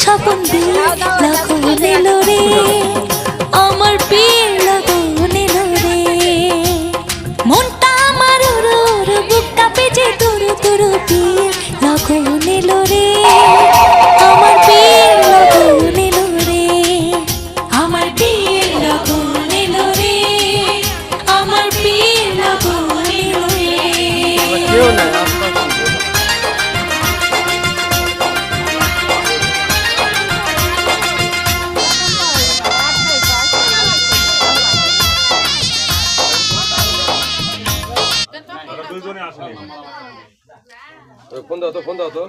স্বপন দিয়ে লগন এলো রে, আমার বিয়ের লগন এলো রে। মনটা আমার উড়ো উড়ো, বুকটা পেজে তুরু তুরু, বিয়ের লগন এলো রে, আমার বিয়ের লগন এলো রে, আমার বিয়ের লগন এলো রে, আমার বিয়ের লগন এলো রে। ফোন দাও তো